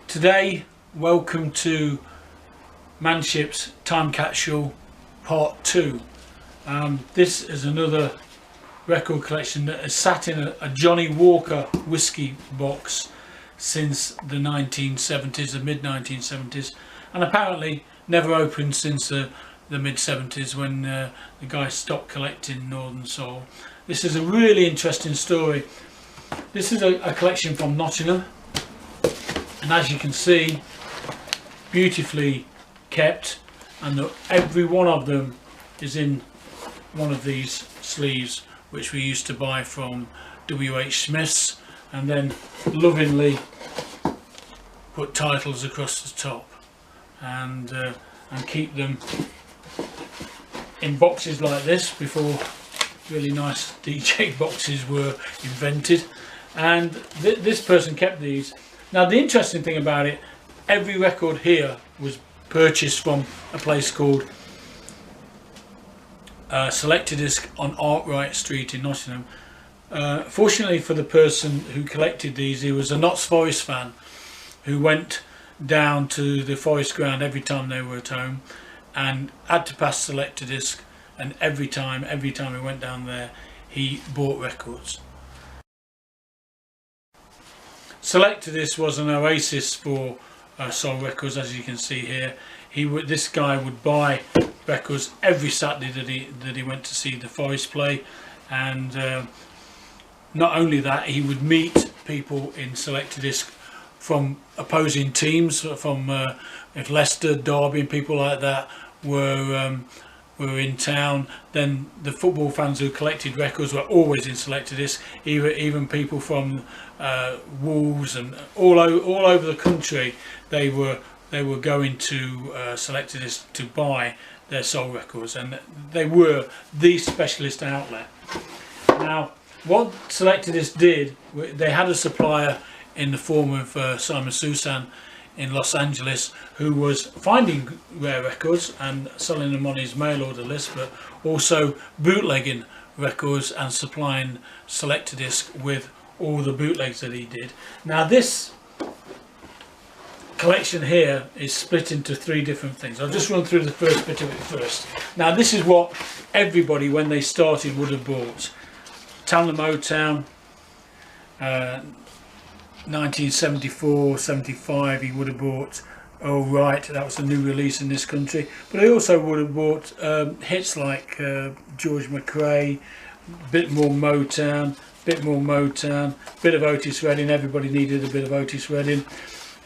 Today, welcome to Manships Time Capsule Part 2. This is another record collection that has sat in a Johnny Walker whiskey box since the 1970s, the mid-1970s, and apparently never opened since the mid-70s when the guy stopped collecting Northern Soul. This is a really interesting story. This is a collection from Nottingham, and as you can see, beautifully kept, and every one of them is in one of these sleeves which we used to buy from W.H. Smith's and then lovingly put titles across the top and keep them in boxes like this before really nice DJ boxes were invented. And this person kept these. Now the interesting thing about it, every record here was purchased from a place called Selectadisc on Arkwright Street in Nottingham. Fortunately for the person who collected these, he was a Notts Forest fan who went down to the Forest ground every time they were at home and had to pass Selectadisc, and every time he went down there he bought records. Selectadisc was an oasis for soul records, as you can see here. This guy would buy records every Saturday that he went to see the Forest play, and not only that, he would meet people in Selectadisc from opposing teams, from if Leicester, Derby and people like that were in town, then the football fans who collected records were always in Selectadisc. Even people from Wolves and all over the country, they were going to Selectadisc to buy their soul records, and they were the specialist outlet. Now, what Selectadisc did, they had a supplier in the form of Simon Susan in Los Angeles, who was finding rare records and selling them on his mail order list, but also bootlegging records and supplying Selectadisc with all the bootlegs that he did. Now this collection here is split into three different things. I'll just run through the first bit of it first. Now this is what everybody when they started would have bought. Town of Motown, 1974-75, he would have bought Oh Right, that was a new release in this country, but he also would have bought hits like George McRae, bit more Motown, bit of Otis Redding. Everybody needed a bit of Otis Redding.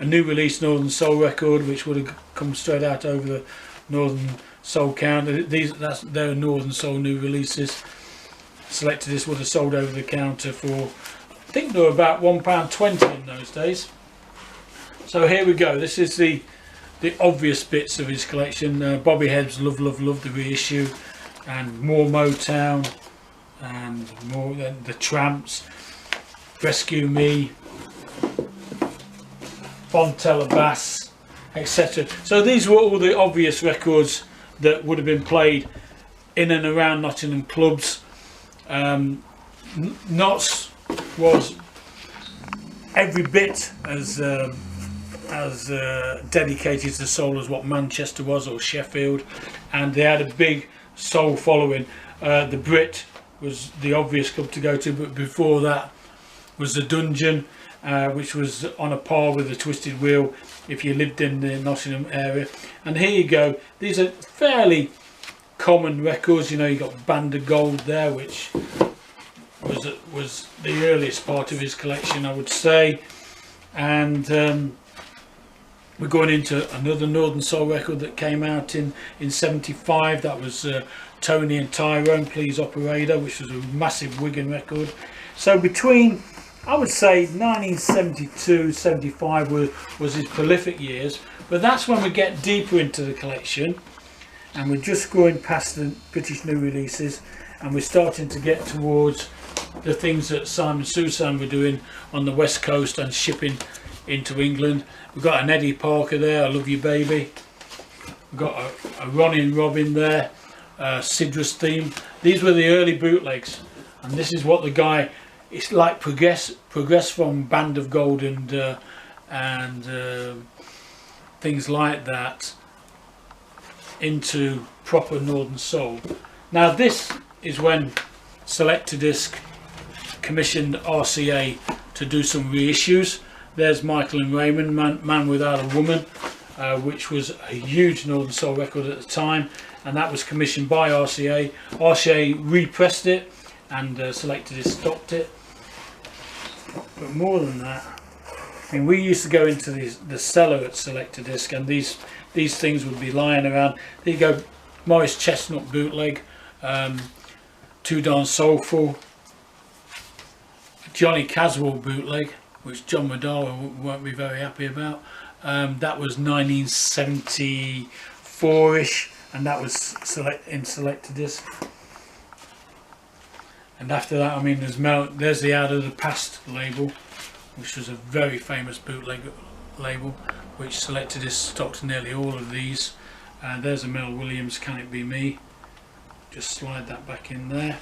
A new release Northern Soul record, which would have come straight out over the Northern Soul counter. They're Northern Soul new releases. Selectadisc would have sold over the counter for, I think they were about £1.20 in those days. So here we go. This is the obvious bits of his collection. Bobby Head's Love Love Love, the reissue, and more Motown, and more the Tramps, Rescue Me, Fontella Bass, etc. So these were all the obvious records that would have been played in and around Nottingham clubs. Notts was every bit as dedicated to soul as what Manchester was, or Sheffield, and they had a big soul following. The Brit was the obvious club to go to, but before that was the Dungeon, which was on a par with the Twisted Wheel if you lived in the Nottingham area. And here you go, these are fairly common records. You know, you got Band of Gold there, which was the earliest part of his collection, I would say. And we're going into another Northern Soul record that came out in 75. That was Tony and Tyrone, Please Operator, which was a massive Wigan record. So between, I would say, 1972-75 was his prolific years, but that's when we get deeper into the collection, and we're just going past the British new releases, and we're starting to get towards the things that Simon Susan were doing on the West Coast and shipping into England. We've got an Eddie Parker there, I Love You Baby. We've got a Ronnie and Robin there, Cidra's Theme. These were the early bootlegs, and this is what the guy, it's like progress from Band of Gold and and things like that into proper Northern Soul. Now this is when Selectadisc commissioned RCA to do some reissues. There's Michael and Raymond, Man Without a Woman, which was a huge Northern Soul record at the time, and that was commissioned by RCA. RCA repressed it and Selectadisc stopped it. But more than that, I mean, we used to go into the cellar at Selectadisc, and these things would be lying around. There you go, Morris Chestnut bootleg, Too Darn Soulful, Johnny Caswell bootleg, which John Madara won't be very happy about. That was 1974-ish, and that was in Selectadisc. And after that, I mean, there's the Out of the Past label, which was a very famous bootleg label, which Selectadisc stocked nearly all of these. There's a Mel Williams, Can It Be Me? Just slide that back in there.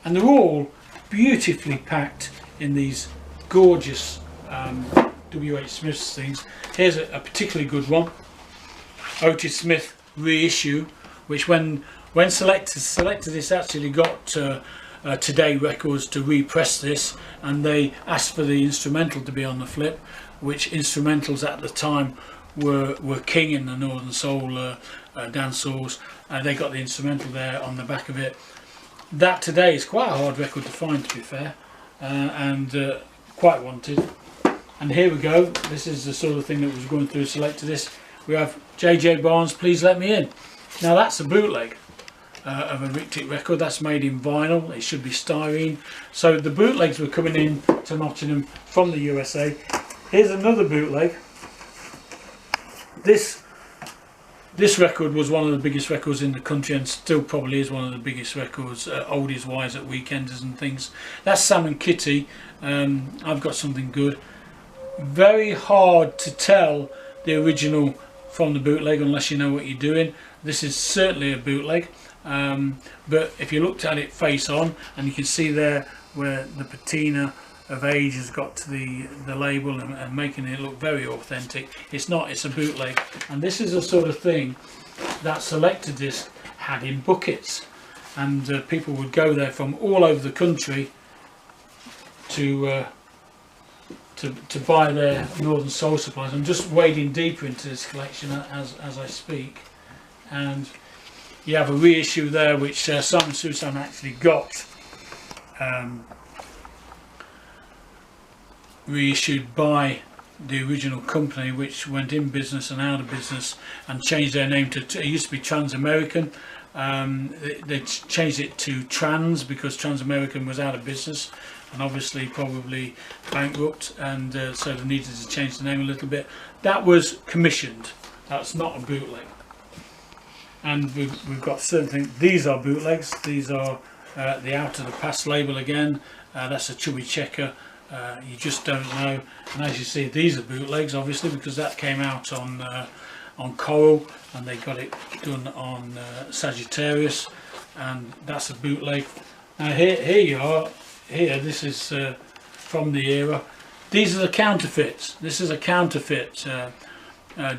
And they're all beautifully packed in these gorgeous W.H. Smith's things. Here's a particularly good one, Otis Smith reissue, which when Selectadisc actually got Today Records to repress this, and they asked for the instrumental to be on the flip, which instrumentals at the time were king in the Northern Soul dance halls. They got the instrumental there on the back of it. That today is quite a hard record to find, to be fair, and quite wanted. And here we go, this is the sort of thing that was going through Selectadisc. We have J.J. Barnes' Please Let Me In. Now that's a bootleg of a Rick record. That's made in vinyl. It should be styrene. So the bootlegs were coming in to Nottingham from the USA. Here's another bootleg. This record was one of the biggest records in the country, and still probably is one of the biggest records oldies wise at weekenders and things. That's Sam and Kitty, I've Got Something Good. Very hard to tell the original from the bootleg unless you know what you're doing. This is certainly a bootleg, but if you looked at it face on, and you can see there where the patina of age has got to the label and making it look very authentic. It's not, it's a bootleg. And this is the sort of thing that Selectadisc had in buckets, and people would go there from all over the country to buy their Northern Soul supplies. I'm just wading deeper into this collection as I speak, and you have a reissue there which Simon Susan actually got reissued by the original company, which went in business and out of business and changed their name to, it used to be Trans-American. They changed it to Trans because Trans-American was out of business and obviously probably bankrupt, and so they needed to change the name a little bit. That was commissioned, that's not a bootleg. And we've got certain things. These are bootlegs. These are the Out of the Past label again. That's a Chubby Checker. You just don't know. And as you see, these are bootlegs, obviously, because that came out on Coral, and they got it done on Sagittarius, and that's a bootleg. Now here you are. Here, this is from the era. These are the counterfeits. This is a counterfeit.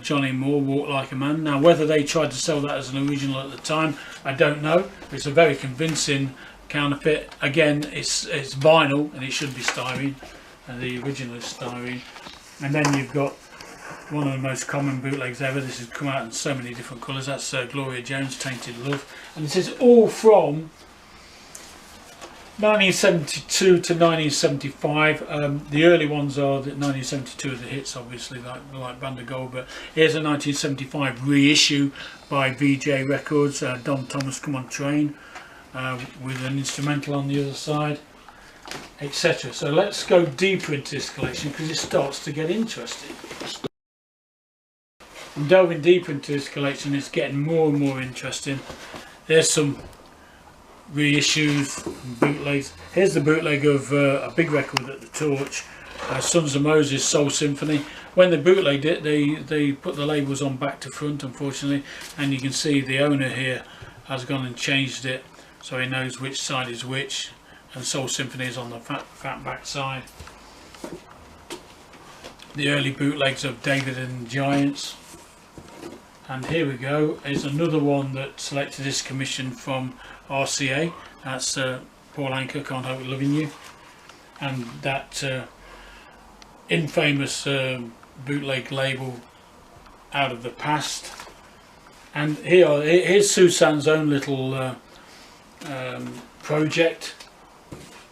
Johnny Moore, Walk Like a Man. Now whether they tried to sell that as an original at the time, I don't know. It's a very convincing counterfeit. Again, it's vinyl and it should be styrene, and the original is styrene. And then you've got one of the most common bootlegs ever. This has come out in so many different colours. That's Gloria Jones, Tainted Love, and this is all from 1972 to 1975. The early ones are the 1972 are the hits, obviously, like Band of Gold, but here's a 1975 reissue by VJ Records, Don Thomas, Come On Train, with an instrumental on the other side, etc. So let's go deeper into this collection because it starts to get interesting. I'm delving deeper into this collection, it's getting more and more interesting. There's some reissues and bootlegs. Here's the bootleg of a big record at the Torch, Sons of Moses, Soul Symphony. When they bootlegged it, they put the labels on back to front, unfortunately, and you can see the owner here has gone and changed it so he knows which side is which, and Soul Symphony is on the fat back side. the early bootlegs of David and the Giants. And here we go, is another one that Selectadisc commissioned from RCA. That's Paul Anka, Can't Help Loving You. And that infamous bootleg label Out of the Past. And here's Susan's own little project,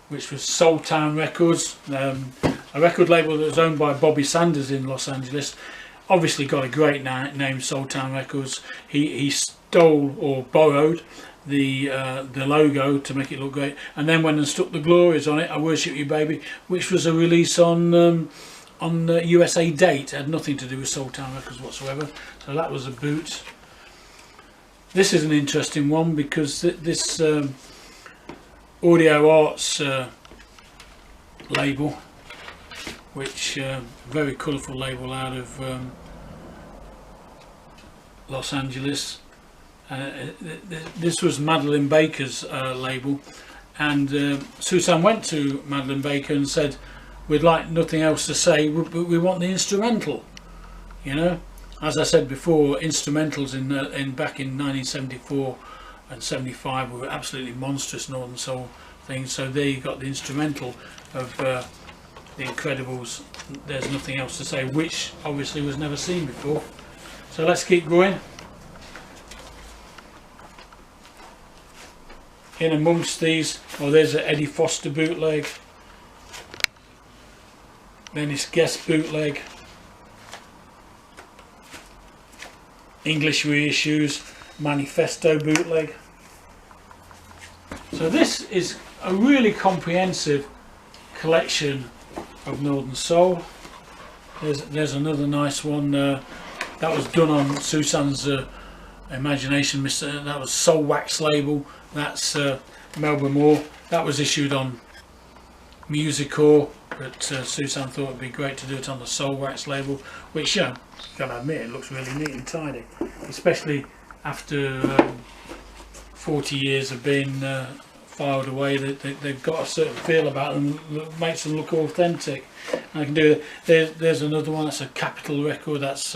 which was Soul Town Records, a record label that was owned by Bobby Sanders in Los Angeles. Obviously got a great name, Soul Town Records. He stole or borrowed the logo to make it look great, and then went and stuck the glories on it, I Worship You Baby, which was a release on USA Date. It had nothing to do with Soul Town Records whatsoever, so that was a boot. This is an interesting one because this Audio Arts label, which very colourful label out of Los Angeles. This was Madeline Baker's label, and Susan went to Madeline Baker and said, we'd like nothing else to say, but we want the instrumental. You know, as I said before, instrumentals back in 1974 and 75 were absolutely monstrous Northern Soul things. So there you got the instrumental of The Incredibles', There's Nothing Else to Say, which obviously was never seen before. So let's keep going. In amongst these, there's an Eddie Foster bootleg, then it's Guest bootleg, English reissues, Manifesto bootleg. So this is a really comprehensive collection of Northern Soul. There's another nice one that was done on Susan's imagination. That was Soul Wax label. That's Melba Moore. That was issued on Musicor, but Susan thought it'd be great to do it on the Soul Wax label, which, you know, gotta admit, it looks really neat and tidy, especially after 40 years of being filed away. They've got a certain feel about them that makes them look authentic. And I can do there's another one. That's a Capitol record. That's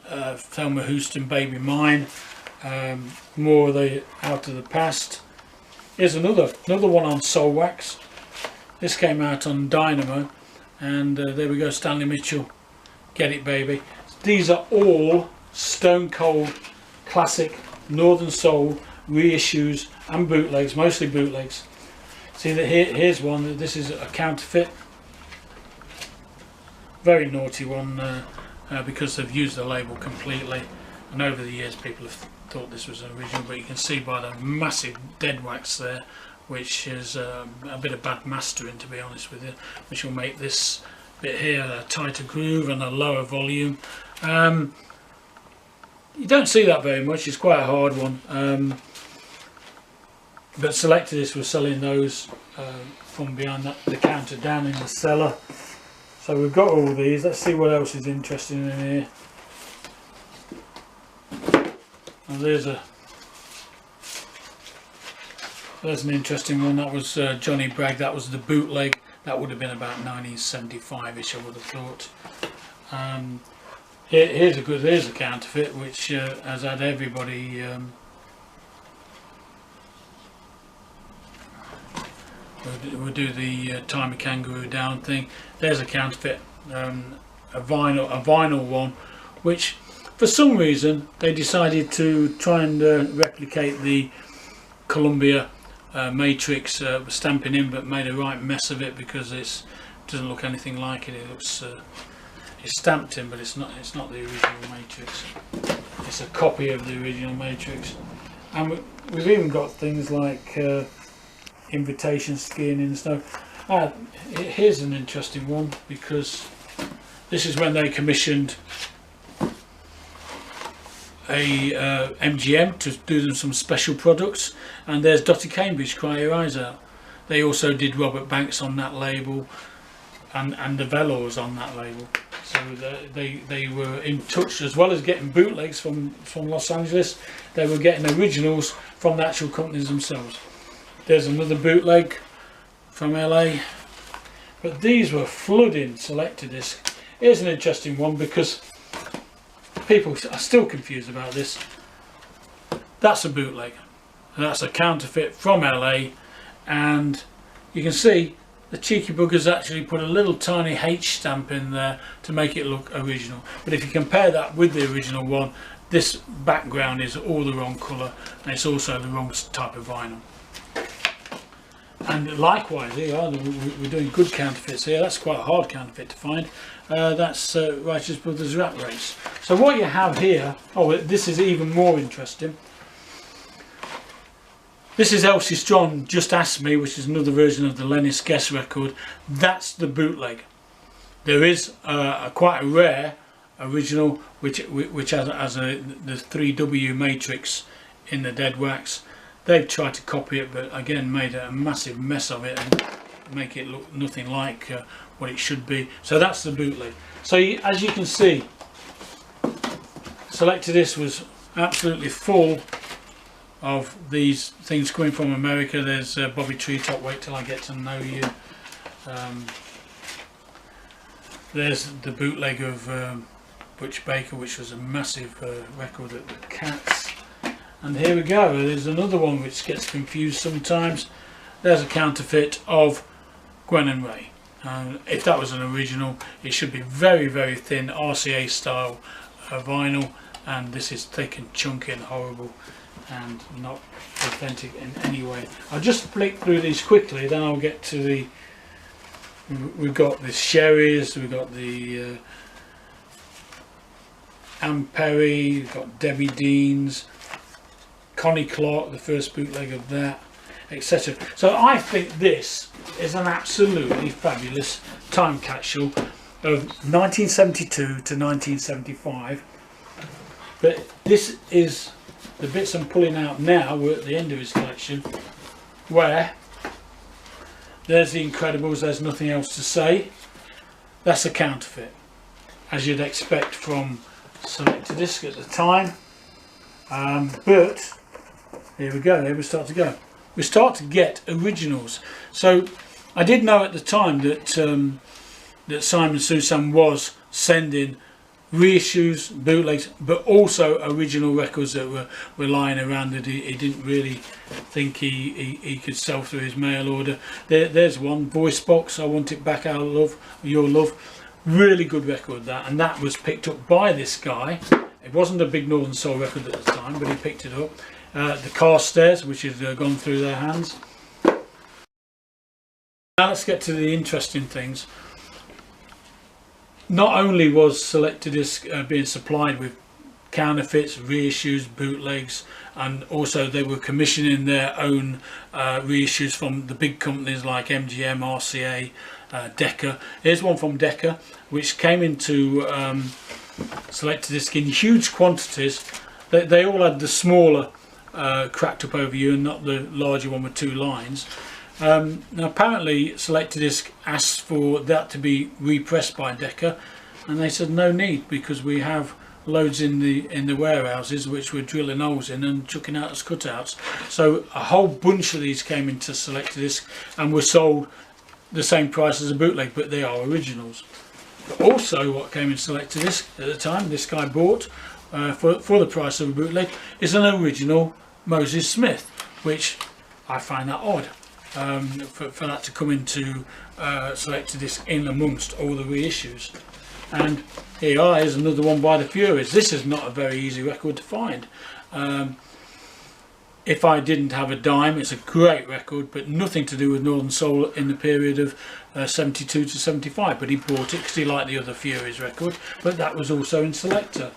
Thelma Houston, Baby Mine. More of the Out of the Past. Here's another one on Soul Wax. This came out on Dynamo, and there we go, Stanley Mitchell, Get It Baby. These are all stone cold classic Northern Soul reissues and bootlegs, mostly bootlegs. See that here's one. This is a counterfeit, very naughty one, because they've used the label completely, and over the years people have thought this was an original, but you can see by the massive dead wax there, which is a bit of bad mastering, to be honest with you, which will make this bit here a tighter groove and a lower volume. You don't see that very much, it's quite a hard one, but Selectadisc was selling those from behind the counter down in the cellar. So we've got all these. Let's see what else is interesting in here. And there's an interesting one. That was Johnny Bragg. That was the bootleg. That would have been about 1975ish, I would have thought. Here's a counterfeit which has had everybody we'll do the Time of Kangaroo Down thing. There's a counterfeit, a vinyl one, which for some reason they decided to try and replicate the Columbia Matrix stamping in, but made a right mess of it because it doesn't look anything like it. It looks it's stamped in, but it's not the original Matrix. It's a copy of the original Matrix. And we've even got things like Invitation Skiing in the Snow. Here's an interesting one, because this is when they commissioned a MGM to do them some special products, and there's Dottie Cambridge, Cry Your Eyes Out. They also did Robert Banks on that label, and the Velours on that label. So they were in touch, as well as getting bootlegs from Los Angeles, they were getting originals from the actual companies themselves. There's another bootleg from LA, but these were flooding Selectadisc. here's an interesting one because people are still confused about this. That's a bootleg, and that's a counterfeit from LA, and you can see the cheeky buggers actually put a little tiny H stamp in there to make it look original. But if you compare that with the original one, this background is all the wrong colour, and it's also the wrong type of vinyl. And likewise, here we're doing good counterfeits here. That's quite a hard counterfeit to find. That's Righteous Brothers Rat Race. So what you have here, oh, this is even more interesting. This is Elsie's John Just Ask Me, which is another version of the Lennis Guest record. That's the bootleg. There is quite a rare original which has the 3W matrix in the dead wax. They've tried to copy it, but again made a massive mess of it and make it look nothing like what it should be. So that's the bootleg. So as you can see, Selectadisc was absolutely full of these things coming from America. There's Bobby Treetop, Wait Till I Get to Know You. There's the bootleg of Butch Baker, which was a massive record at the Cats. And here we go, there's another one which gets confused sometimes. There's a counterfeit of Gwen and Ray. If that was an original, it should be very, very thin RCA style vinyl, and this is thick and chunky and horrible and not authentic in any way. I'll just flick through these quickly, then I'll get to the... We've got the Sherry's, we've got the Ann Perry, we've got Debbie Dean's, Connie Clark, the first bootleg of that, etc. So I think this is an absolutely fabulous time capsule of 1972 to 1975. But this is the bits I'm pulling out now. We're at the end of his collection, where there's the Incredibles, there's nothing else to say. That's a counterfeit, as you'd expect from Selectadisc at the time. But here we go, here we start to go. We start to get originals. So I did know at the time that that Simon Susan was sending reissues, bootlegs, but also original records that were lying around that he didn't really think he could sell through his mail order. There's one, Voice Box, I Want It Back, Our Love, Your Love. Really good record, that, and that was picked up by this guy. It wasn't a big Northern Soul record at the time, but he picked it up. The Carstairs, which has gone through their hands. Now let's get to the interesting things. Not only was Selectadisc being supplied with counterfeits, reissues, bootlegs, and also they were commissioning their own reissues from the big companies like MGM, RCA, Decca. Here's one from Decca, which came into Selectadisc in huge quantities. They all had the smaller cracked up overview and not the larger one with two lines. Now apparently Selectadisc asked for that to be repressed by Decca, and they said no need, because we have loads in the warehouses which we're drilling holes in and chucking out as cutouts. So a whole bunch of these came into Selectadisc and were sold the same price as a bootleg, but they are originals. But also what came in Selectadisc at the time, this guy bought for the price of a bootleg, is an original Moses Smith, which I find that odd. For that to come into Selectadisc in amongst all the reissues. And here is another one by the Furies. This is not a very easy record to find. If I Didn't Have a Dime, it's a great record, but nothing to do with Northern Soul in the period of 72 to 75, but he bought it because he liked the other Furies record, but that was also in Selector.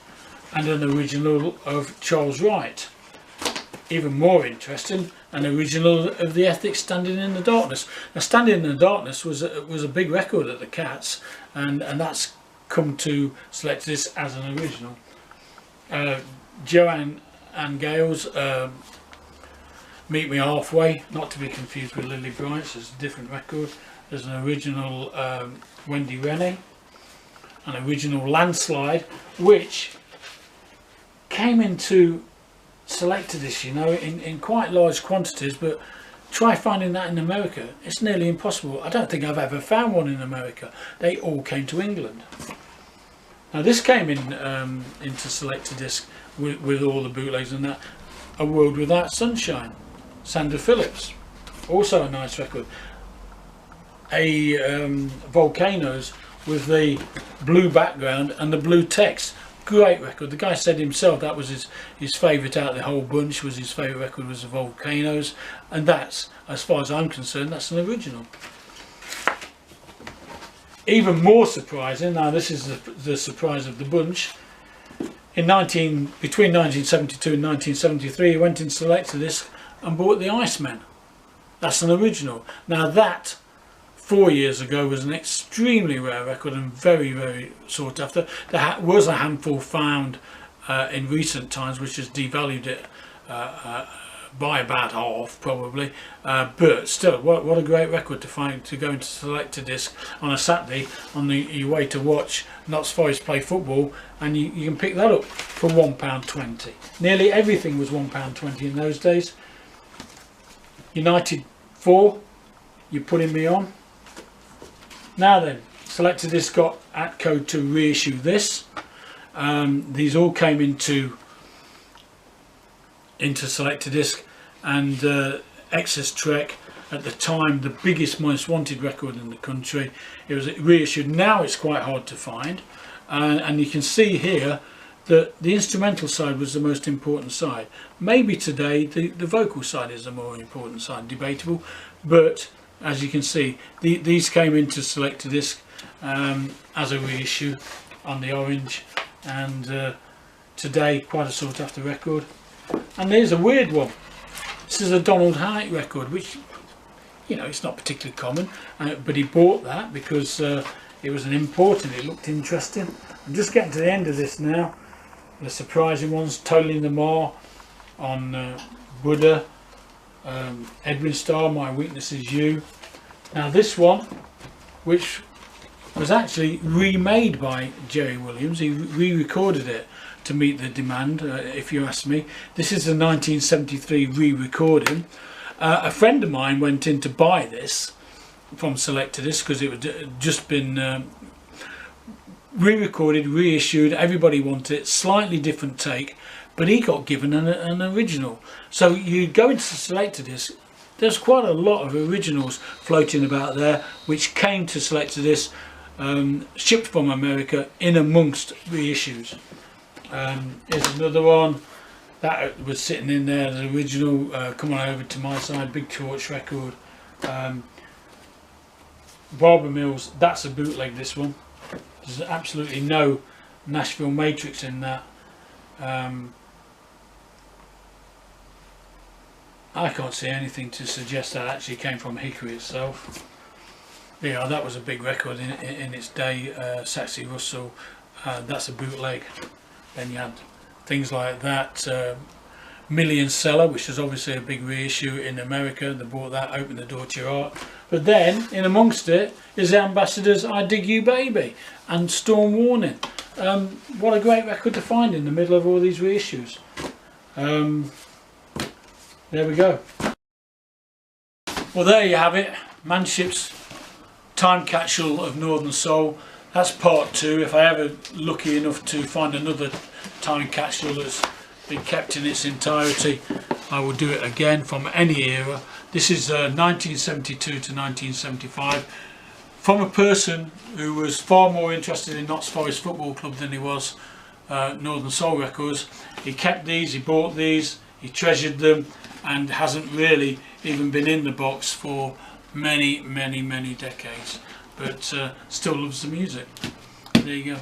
And an original of Charles Wright. Even more interesting, an original of the Ethics, Standing in the Darkness. Now Standing in the Darkness was a big record at the Cats, and that's come to Selectadisc as an original. Joanne and Gale's Meet Me Halfway, not to be confused with Lily Bryant's, it's a different record. There's an original Wendy Rennie, an original Landslide, which came into Selectadisc, you know, in quite large quantities, but try finding that in America, it's nearly impossible. I don't think I've ever found one in America. They all came to England. Now this came in into Selectadisc with all the bootlegs and that. A World Without Sunshine, Sandra Phillips, also a nice record. A Volcanoes with the blue background and the blue text. Great record. The guy said himself that was his favourite out of the whole bunch. Was his favourite record was the Volcanoes, and that's, as far as I'm concerned, that's an original. Even more surprising, now this is the surprise of the bunch, between 1972 and 1973 he went in Selectadisc and bought the Iceman. That's an original. Now that 4 years ago was an extremely rare record and very, very sought after. There was a handful found in recent times which has devalued it by about half probably, but still, what a great record to find, to go into Selectadisc on a Saturday on your way to watch Notts Forest play football, and you can pick that up for £1.20. Nearly everything was £1.20 in those days. United 4, you're putting me on. Now then, Selectadisc got Atco to reissue this. These all came into Selectadisc, and Excess Trek, at the time the biggest, most wanted record in the country. It was reissued. Now it's quite hard to find, and you can see here that the instrumental side was the most important side. Maybe today the vocal side is the more important side, debatable, but as you can see, these came into Selectadisc as a reissue on the orange, and today quite a sought after record. And there's a weird one. This is a Donald Hite record, which, you know, it's not particularly common, but he bought that because it was an import and it looked interesting. I'm just getting to the end of this now. The surprising ones: Tolling the Mar on Buddha, Edwin Starr, My Weakness Is You. Now this one, which was actually remade by Jerry Williams, he re-recorded it to meet the demand, if you ask me. This is a 1973 re-recording. A friend of mine went in to buy this from Selectadisc because it had just been re-recorded, reissued. Everybody wanted it, slightly different take, but he got given an original. So you go into Selectadisc, there's quite a lot of originals floating about there which came to Selectadisc, shipped from America in amongst reissues. Here's another one that was sitting in there as original. Come on over to my side, Big Torch record. Barbara Mills, that's a bootleg, this one. There's absolutely no Nashville Matrix in that. I can't see anything to suggest that actually came from Hickory itself. Yeah, that was a big record in its day. Saxy Russell, that's a bootleg. Then you had things like that. Million Seller, which is obviously a big reissue in America. They bought that, opened the door to your heart. But then, in amongst it, is the Ambassadors' I Dig You Baby and Storm Warning. What a great record to find in the middle of all these reissues. There we go. Well, there you have it. Manships Time Capsule of Northern Soul. That's part 2. If I ever lucky enough to find another time capsule that's been kept in its entirety, I will do it again from any era. This is 1972 to 1975, from a person who was far more interested in Notts Forest Football Club than he was Northern Soul records. He kept these, he bought these, he treasured them, and hasn't really even been in the box for many decades, but still loves the music. There you go.